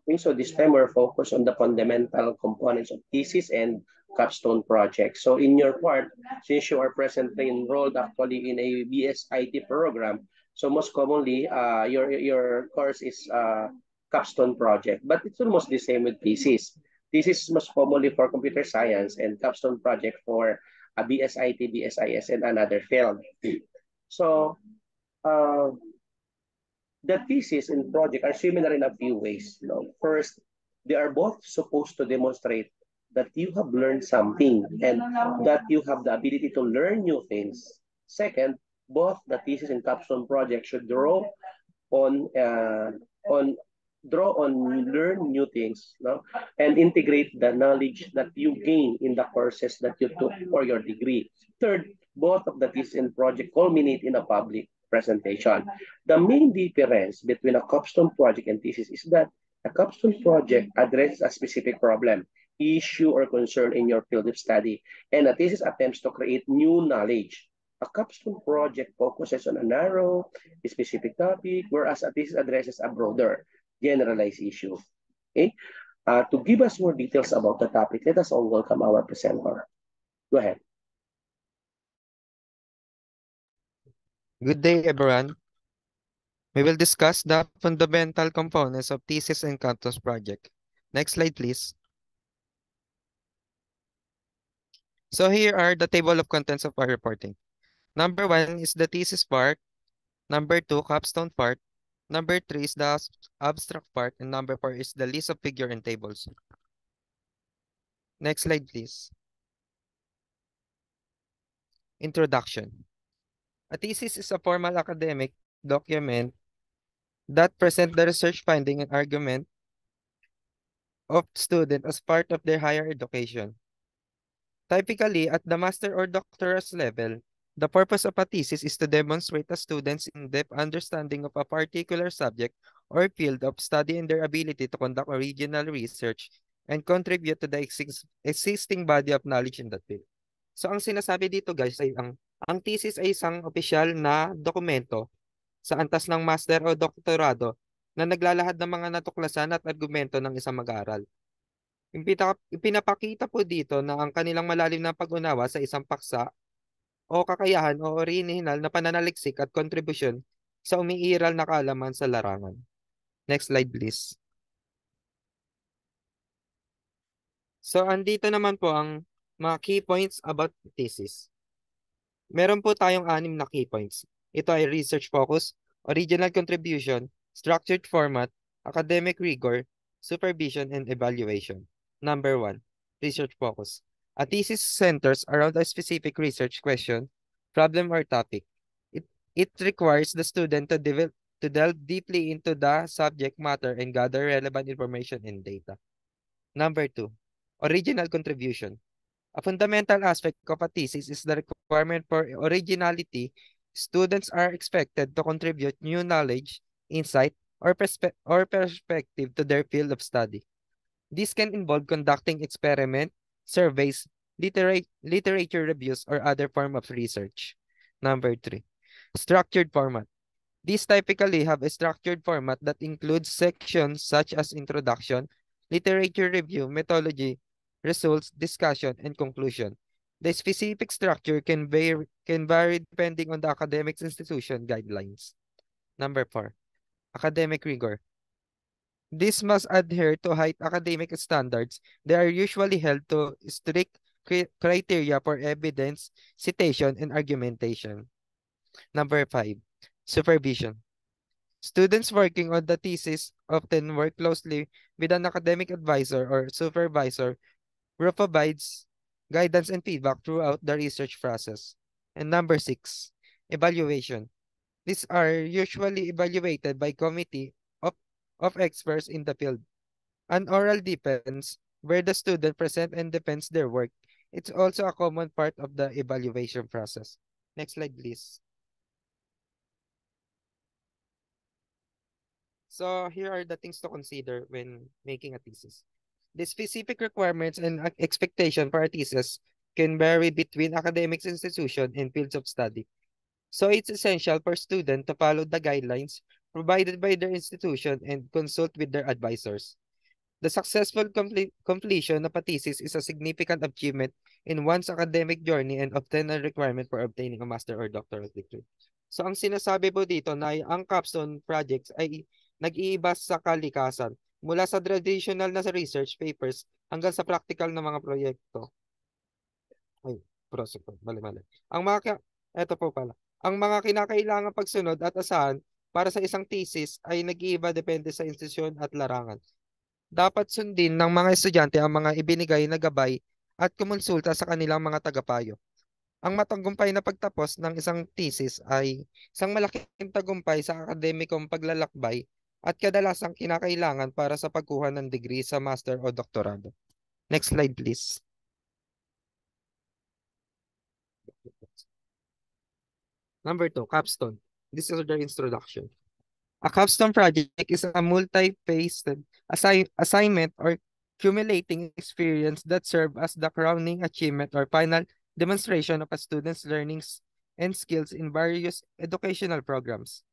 Okay, so this time we're focused on the fundamental components of thesis and capstone project. So in your part, since you are presently enrolled actually in a BSIT program, so most commonly your course is capstone project, but it's almost the same with thesis. Thesis is most commonly for computer science and capstone project for a BSIT, BSIS, and another field. So uh, the thesis and project are similar in a few ways. You know, first, they are both supposed to demonstrate that you have learned something and that you have the ability to learn new things. Second, both the thesis and capstone project should on on draw on learn new things, no? And integrate the knowledge that you gain in the courses that you took for your degree. Third, both of the thesis and project culminate in a public presentation. The main difference between a capstone project and thesis is that a capstone project addresses a specific problem, issue, or concern in your field of study, and a thesis attempts to create new knowledge. A capstone project focuses on a narrow, specific topic, whereas a thesis addresses a broader, generalized issue. Okay? To give us more details about the topic, let us all welcome our presenter. Go ahead. Good day, everyone. We will discuss the fundamental components of thesis and capstone project. Next slide, please. So here are the table of contents of our reporting. Number 1 is the thesis part. Number 2, capstone part. Number 3 is the abstract part. And number 4 is the list of figure and tables. Next slide, please. Introduction. A thesis is a formal academic document that presents the research finding and argument of student as part of their higher education. Typically, at the master or doctorate level, the purpose of a thesis is to demonstrate a student's in-depth understanding of a particular subject or field of study and their ability to conduct original research and contribute to the existing body of knowledge in that field. So, ang sinasabi dito guys ay ang thesis ay isang opisyal na dokumento sa antas ng master o doktorado na naglalahad ng mga natuklasan at argumento ng isang mag-aaral. Ipinapakita po dito na ang kanilang malalim na pag-unawa sa isang paksa o kakayahan o orihinal na pananaliksik at kontribusyon sa umiiral na kaalaman sa larangan. Next slide, please. So, andito naman po ang mga key points about thesis. Meron po tayong 6 na key points. Ito ay research focus, original contribution, structured format, academic rigor, supervision, and evaluation. Number 1, research focus. A thesis centers around a specific research question, problem, or topic. It requires the student to delve deeply into the subject matter and gather relevant information and data. Number 2, original contribution. A fundamental aspect of a thesis is the requirement for originality. Students are expected to contribute new knowledge, insight, or perspective to their field of study. This can involve conducting experiment, surveys, literature reviews, or other form of research. Number 3, structured format. These typically have a structured format that includes sections such as introduction, literature review, methodology, results, discussion, and conclusion. The specific structure can vary depending on the academic institution guidelines. Number 4, academic rigor. This must adhere to high academic standards. They are usually held to strict criteria for evidence, citation, and argumentation. Number 5, supervision. Students working on the thesis often work closely with an academic advisor or supervisor who provides guidance and feedback throughout the research process. And number 6, evaluation. These are usually evaluated by committee of experts in the field. An oral defense where the student present and defends their work. It's also a common part of the evaluation process. Next slide, please. So here are the things to consider when making a thesis. The specific requirements and expectation for a thesis can vary between academic institutions and fields of study. So it's essential for students to follow the guidelines provided by their institution and consult with their advisors. The successful completion of a thesis is a significant achievement in one's academic journey and often a requirement for obtaining a master or doctoral degree. So ang sinasabi po dito na ang capstone projects ay nag-iiba sa kalikasan mula sa traditional na research papers hanggang sa practical na mga proyekto. Ay, proseso, mali-mali. Eto po pala. Ang mga kinakailangan pagsunod at asahan para sa isang thesis ay nag-iiba depende sa institusyon at larangan. Dapat sundin ng mga estudyante ang mga ibinigay na gabay at kumonsulta sa kanilang mga tagapayo. Ang matagumpay na pagtapos ng isang thesis ay isang malaking tagumpay sa akademikong paglalakbay at kadalasang kinakailangan para sa pagkuha ng degree sa master o doktorado. Next slide, please. Number 2, capstone. This is the introduction. A capstone project is a multi-phased assignment or accumulating experience that serve as the crowning achievement or final demonstration of a student's learnings and skills in various educational programs.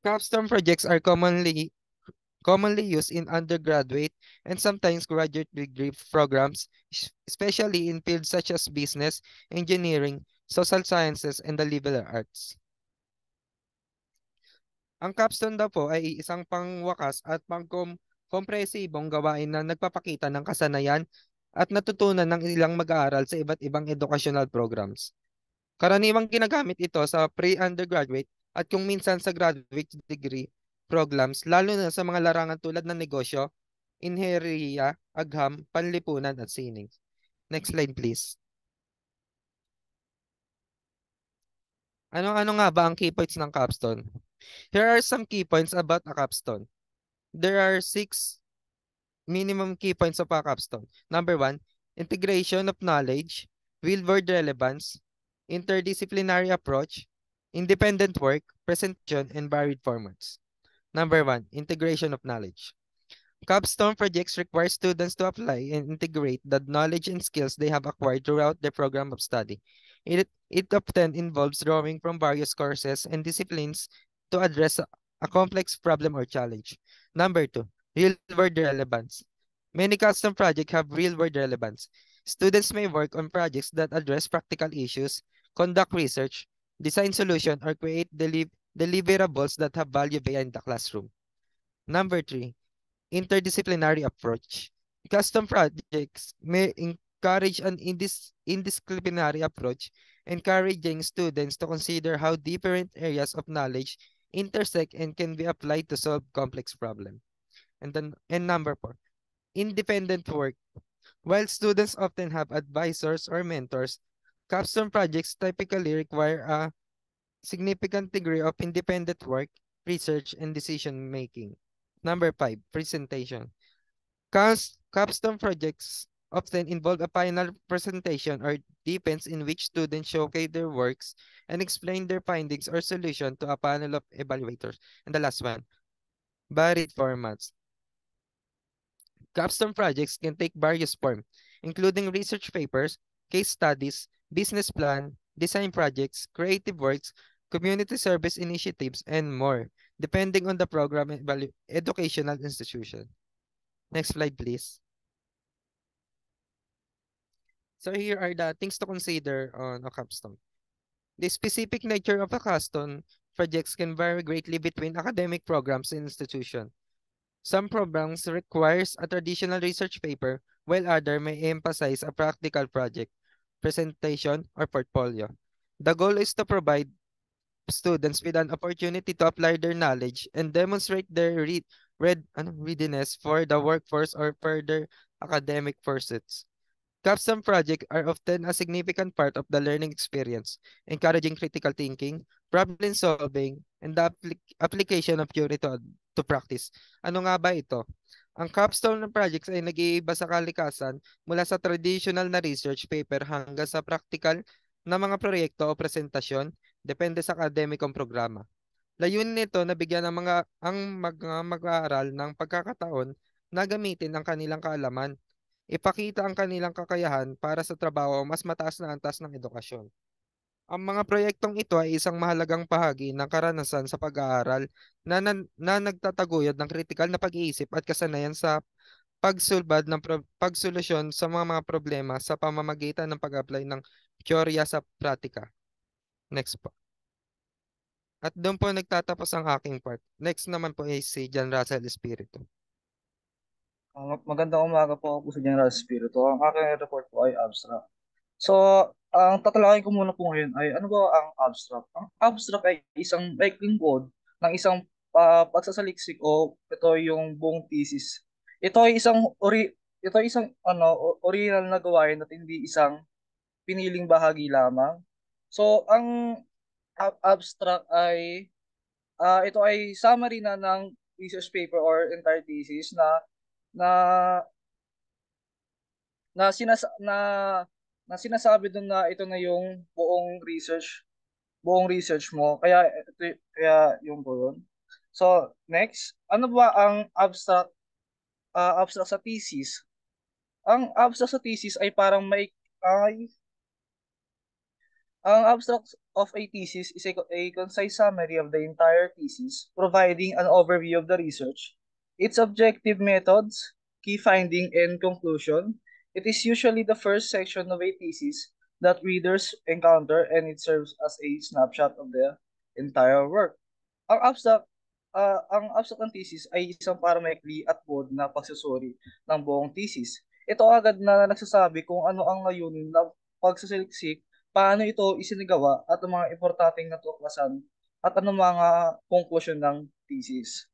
Capstone projects are commonly used in undergraduate and sometimes graduate degree programs, especially in fields such as business, engineering, social sciences, and the liberal arts. Ang capstone daw po ay isang pangwakas at pangkompresibong gawain na nagpapakita ng kasanayan at natutunan ng ilang mag-aaral sa iba't ibang educational programs. Karaniwang ginagamit ito sa pre-undergraduate at kung minsan sa graduate degree programs, lalo na sa mga larangan tulad ng negosyo, inheriya, agham, panlipunan at sining. Next slide please. Ano-ano nga ba ang key points ng capstone? Here are some key points about a capstone. There are 6 minimum key points of a capstone. Number 1, integration of knowledge, real-world relevance, interdisciplinary approach, independent work, presentation, and varied formats. Number 1, integration of knowledge. Capstone projects require students to apply and integrate the knowledge and skills they have acquired throughout their program of study. It often involves drawing from various courses and disciplines to address a complex problem or challenge. Number 2, real-world relevance. Many capstone projects have real-world relevance. Students may work on projects that address practical issues, conduct research, design solutions, or create deliverables that have value beyond the classroom. Number 3, interdisciplinary approach. Custom projects may encourage an interdisciplinary approach, encouraging students to consider how different areas of knowledge intersect and can be applied to solve complex problems. And number 4, independent work. While students often have advisors or mentors, capstone projects typically require a significant degree of independent work, research, and decision-making. Number 5, presentation. Capstone projects often involve a final presentation or defense in which students showcase their works and explain their findings or solution to a panel of evaluators. And the last one, varied formats. Capstone projects can take various forms, including research papers, case studies, business plan, design projects, creative works, community service initiatives, and more, depending on the program and educational institution. Next slide, please. So here are the things to consider on a capstone. The specific nature of a capstone projects can vary greatly between academic programs and institutions. Some programs requires a traditional research paper, while others may emphasize a practical project, presentation, or portfolio. The goal is to provide students with an opportunity to apply their knowledge and demonstrate their readiness for the workforce or further academic pursuits. Capstone projects are often a significant part of the learning experience, encouraging critical thinking, problem solving, and the application of theory to practice. Ano nga ba ito? Ang capstone projects ay nag-iiba sa kalikasan mula sa traditional na research paper hanggang sa practical na mga proyekto o presentasyon, depende sa akademikong programa. Layunin nito na bigyan ang mga mag-aaral ng pagkakataon na gamitin ang kanilang kaalaman, ipakita ang kanilang kakayahan para sa trabaho o mas mataas na antas ng edukasyon. Ang mga proyektong ito ay isang mahalagang bahagi ng karanasan sa pag-aaral na nagtataguyod ng kritikal na pag-iisip at kasanayan sa pagsolusyon sa mga problema sa pamamagitan ng pag-apply ng teorya sa pratika. Next po. At doon po nagtatapos ang aking part. Next naman po ay si John Russell Espiritu. Magandang umaga po ako sa General Spirito. Ang aking report po ay abstract. So, ang tatalakayin ko muna po ngayon ay ano ba ang abstract? Ang abstract ay isang maikling code ng isang pagsasaliksik o ito yung buong thesis. Ito ay isang original na gawain at hindi isang piniling bahagi lamang. So, ang abstract ay ito ay summary na ng research paper or entire thesis na na sinas na sinasabi dun na ito na yung buong research mo. Kaya yung po yun. So, next, ano ba ang abstract sa thesis? Ang abstract sa thesis ay parang ay ang abstract of a thesis is a concise summary of the entire thesis, providing an overview of the research, its objective methods, key finding, and conclusion. It is usually the first section of a thesis that readers encounter, and it serves as a snapshot of the entire work. Ang abstract ang abstract ng thesis ay isang paramaikli at bold na pagsusuri ng buong thesis. Ito agad na nagsasabi kung ano ang layunin ng pagsasaliksik, paano ito isinagawa at ang mga importanteng natuklasan at anong mga conclusion ng thesis.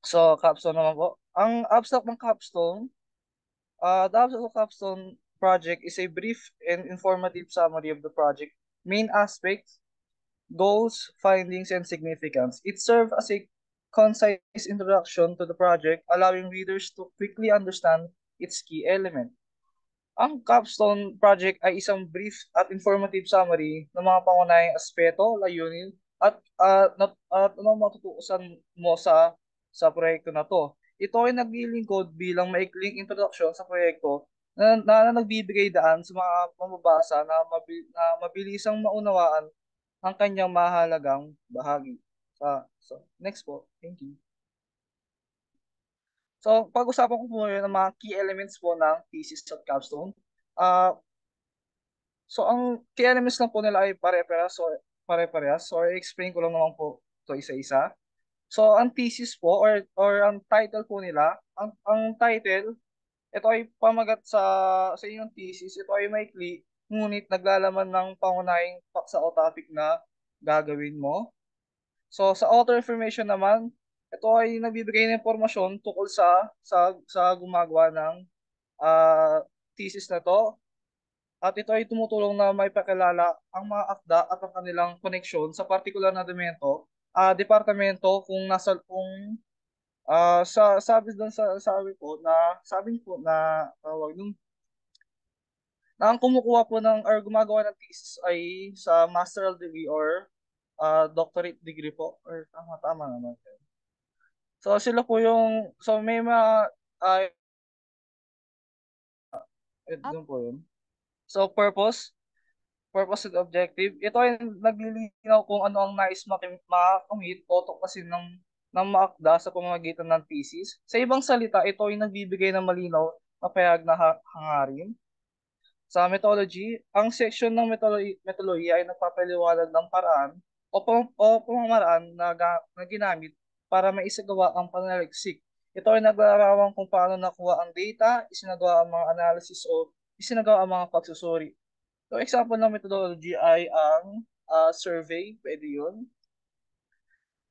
So capstone naman po. Ang abstract ng capstone, the abstract of capstone project is a brief and informative summary of the project main aspects, goals, findings, and significance. It serves as a concise introduction to the project, allowing readers to quickly understand its key element. Ang capstone project ay isang brief at informative summary ng mga pangunahing aspeto, layunin, at ano matutuusan mo sa proyekto na to. Ito ay naglilingkod bilang maikling introduction sa proyekto na nagbibigay daan sa mga mamabasa na mabilisang maunawaan ang kanyang mahalagang bahagi. So, next po. Thank you. So, pag-usapan ko po ngayon ang mga key elements po ng thesis at capstone. So, ang key elements lang po nila ay pare-parehas. So, i-explain ko lang naman po ito isa-isa. So, ang thesis po or ang title po nila, ang title, ito ay pamagat sa inyong thesis. Ito ay maikli, ngunit naglalaman ng pangunahing paksa o topic na gagawin mo. So, sa author information naman, ito ay nagbibigay ng impormasyon tungkol sa gumagawa ng thesis na to. At ito ay tumutulong na maipakilala ang mga akda at ang kanilang koneksyon sa partikular na departamento kung sabi doon sabi po na tawag nung na ang kumukuha po or gumagawa ng thesis ay sa masteral degree or doctorate degree po or tama naman. So sila po so may mga doon po yun. So purpose and objective. Ito ay naglilinaw kung ano ang nais makamit o tuklasin ng maakda sa pamamagitan ng thesis. Sa ibang salita, ito ay nagbibigay ng malinaw na pahayag na hangarin. Sa methodology, ang section ng methodology ay nagpapaliwanag ng paraan o pamamaraan na ginamit para maisagawa ang pananaliksik. Ito ay naglarawan kung paano nakuha ang data, isinagawa ang mga analysis o isinagawa ang mga pagsusuri. So, example ng methodology ay ang survey, pwede yun.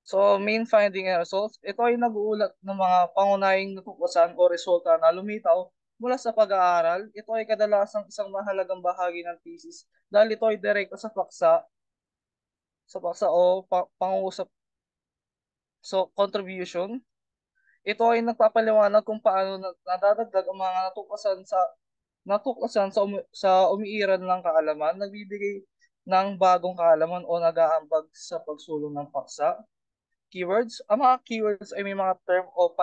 So, main finding and results, ito ay nag-uulat ng mga pangunahing natuklasan o resulta na lumitaw mula sa pag-aaral. Ito ay kadalasang isang mahalagang bahagi ng thesis dahil ito ay direkta sa paksa o pangungusap. So, contribution, ito ay nagpapaliwanag kung paano nadadagdag ang mga natuklasan sa umiiral ng kaalaman, nagbibigay ng bagong kaalaman o nag-aambag sa pagsulong ng paksa. Keywords, ang mga keywords ay may mga term o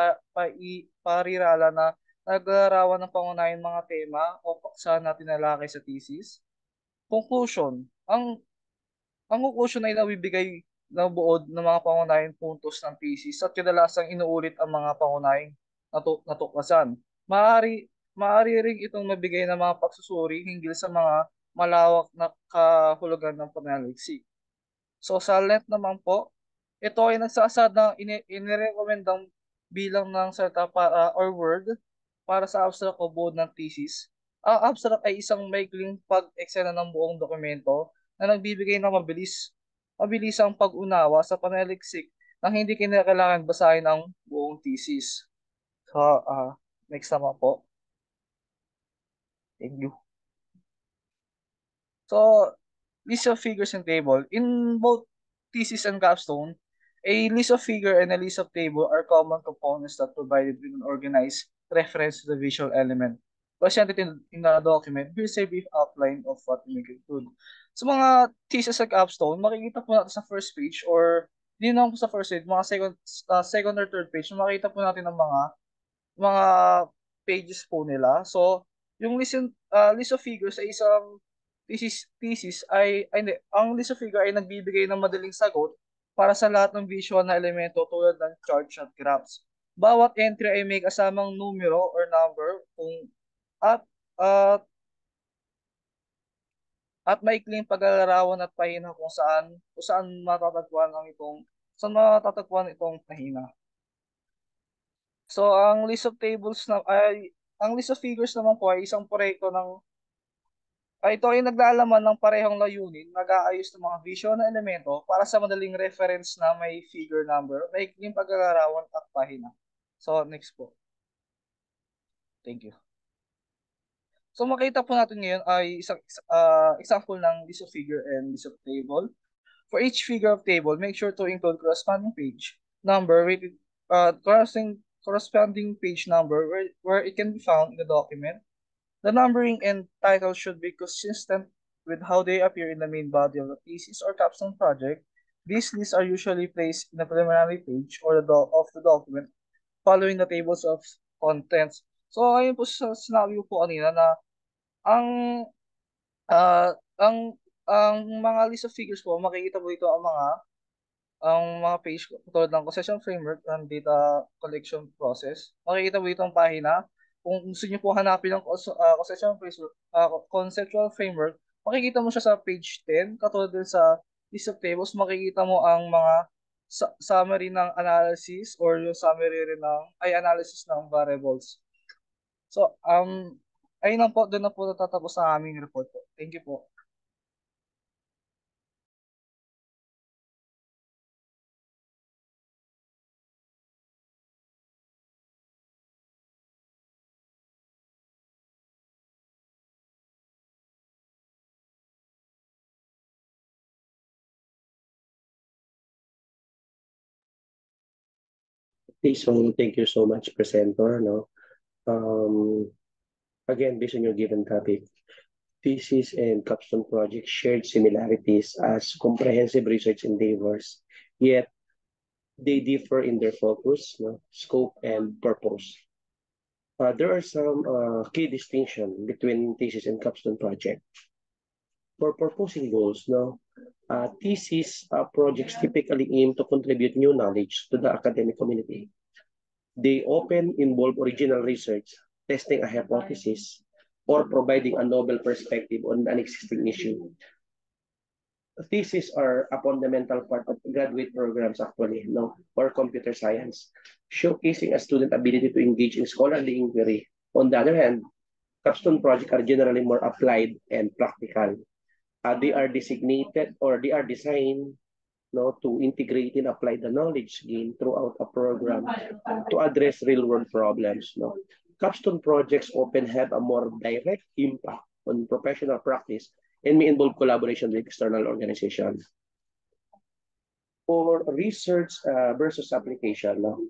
parirala na naglarawan ng pangunahing mga tema o paksa na tinalakay sa thesis. Conclusion, Ang ang conclusion ay nabibigay ng buod ng mga pangunahing puntos ng thesis at kadalasang inuulit ang mga pangunahing natuklasan. Maaari ring itong mabigay ng mga pagsusuri hinggil sa mga malawak na kahulugan ng pananaliksik. So sa length naman po, ito ay nagsasad ng inirekomendang bilang ng salita or word para sa abstract o buod ng thesis. Ang abstract ay isang maikling pag-eksena ng buong dokumento na nagbibigay ng mabilisang pag-unawa sa pananaliksik nang hindi kinakailangan basahin ang buong thesis. So, next naman po. Thank you. So, list of figures and table. In both thesis and capstone, a list of figure and a list of table are common components that provided with an organized reference to the visual element presented in the document. Here's a brief outline of what we include. Sa mga thesis at capstone, makikita po natin sa first page or hindi naman po sa first page, mga second or third page, makikita po natin ang mga pages po nila. So, yung list of figures ay isang thesis hindi, ang list of figure ay nagbibigay ng madaling sagot para sa lahat ng visual na elemento tulad ng charts at graphs. Bawat entry ay may kasamang numero or number at at at maikling paglalarawan at pahina kung saan matatagpuan itong pahina. So, ang list of figures naman po ay isang proyekto ito ay naglalaman ng parehong layunin, nag-aayos ng mga visual na elemento para sa madaling reference na may figure number, maikling paglalarawan at pahina. So, next po. Thank you. So, makita po natin ngayon ay isang example ng list of figure and list of table. For each figure of table, make sure to include corresponding page number with corresponding page number where it can be found in the document. The numbering and title should be consistent with how they appear in the main body of the thesis or capstone project. These lists are usually placed in the preliminary page of the document following the tables of contents. So, ayun po sa sinabi ko po kanina na ang uh, ang ang mga list of figures po, makikita po ito ang mga page tulad ng concession framework and data collection process. Makikita po itong pahina. Kung gusto niyo po hanapin ang concession framework, conceptual framework, makikita mo siya sa page 10. Katulad din sa list of tables, makikita mo ang mga summary ng analysis or yung summary rin analysis ng variables. So, ayun lang po, doon na po natatapos ang aming report po. Thank you po. So thank you so much, presenter. No? Again, based on your given topic, thesis and capstone project shared similarities as comprehensive research endeavors, yet they differ in their focus, no, scope, and purpose. There are some key distinctions between thesis and capstone project. For purposing goals, no, thesis projects typically aim to contribute new knowledge to the academic community. They often involve original research, testing a hypothesis, or providing a novel perspective on an existing issue. Theses are a fundamental part of graduate programs actually, no, or computer science, showcasing a student ability to engage in scholarly inquiry. On the other hand, capstone projects are generally more applied and practical. They are designated or they are designed, no, to integrate and apply the knowledge gained throughout a program to address real-world problems. No? Capstone projects often have a more direct impact on professional practice and may involve collaboration with external organizations. For research versus application, no?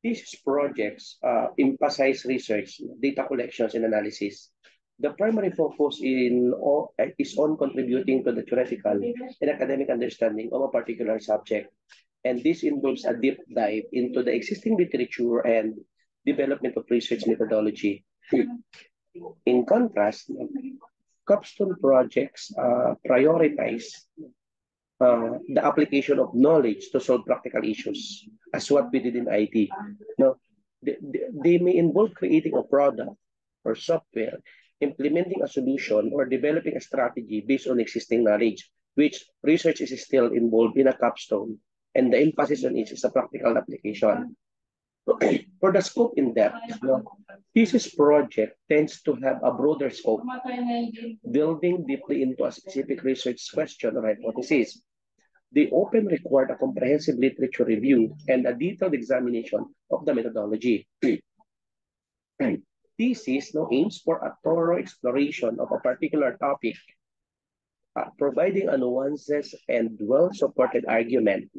These projects emphasize research, data collections, and analysis. The primary focus is on contributing to the theoretical and academic understanding of a particular subject. And this involves a deep dive into the existing literature and development of research methodology. In contrast, capstone projects prioritize the application of knowledge to solve practical issues, as what we did in IT. Now, they may involve creating a product or software, implementing a solution, or developing a strategy based on existing knowledge, which research is still involved in a capstone, and the emphasis on it is a practical application. For the scope in depth, thesis project tends to have a broader scope, delving deeply into a specific research question or hypothesis. They often require a comprehensive literature review and a detailed examination of the methodology. Thesis aims for a thorough exploration of a particular topic, providing a nuances and well-supported argument.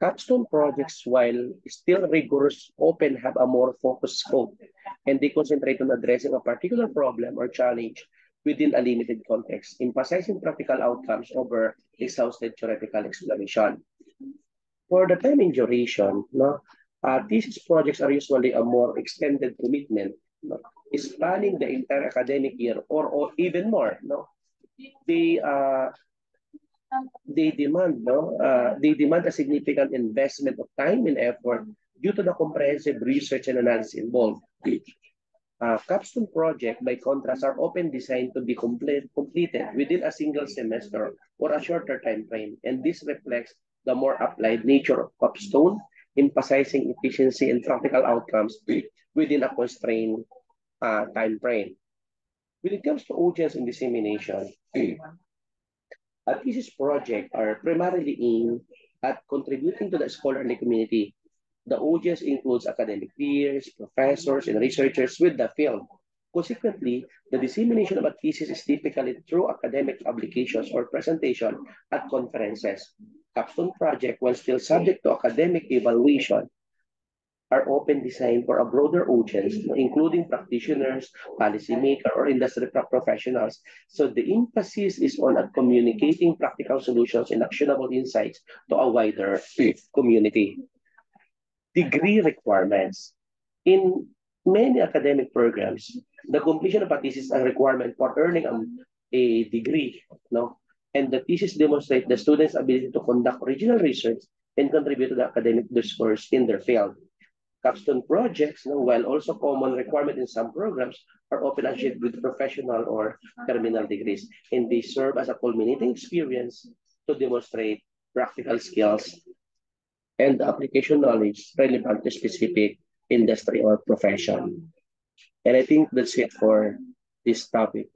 Capstone projects, while still rigorous, often have a more focused scope, and they concentrate on addressing a particular problem or challenge within a limited context, emphasizing practical outcomes over exhaustive theoretical exploration. For the time and duration, thesis projects are usually a more extended commitment, spanning the entire academic year or even more. They demand a significant investment of time and effort due to the comprehensive research and analysis involved. Capstone projects, by contrast, are often designed to be completed within a single semester or a shorter time frame, and this reflects the more applied nature of capstone, emphasizing efficiency and practical outcomes within a constrained time frame. When it comes to audience and dissemination, a thesis project are primarily aimed at contributing to the scholarly community. The audience includes academic peers, professors, and researchers with the field. Consequently, the dissemination of a thesis is typically through academic publications or presentation at conferences. Capstone projects, while still subject to academic evaluation, are often designed for a broader audience, including practitioners, policymakers, or industry professionals. So the emphasis is on communicating practical solutions and actionable insights to a wider community. Degree requirements. In many academic programs, the completion of a thesis is a requirement for earning a degree. And the thesis demonstrates the students' ability to conduct original research and contribute to the academic discourse in their field. Capstone projects, while also common requirement in some programs, are often achieved with professional or terminal degrees, and they serve as a culminating experience to demonstrate practical skills and application knowledge relevant to specific industry or profession. And I think that's it for this topic.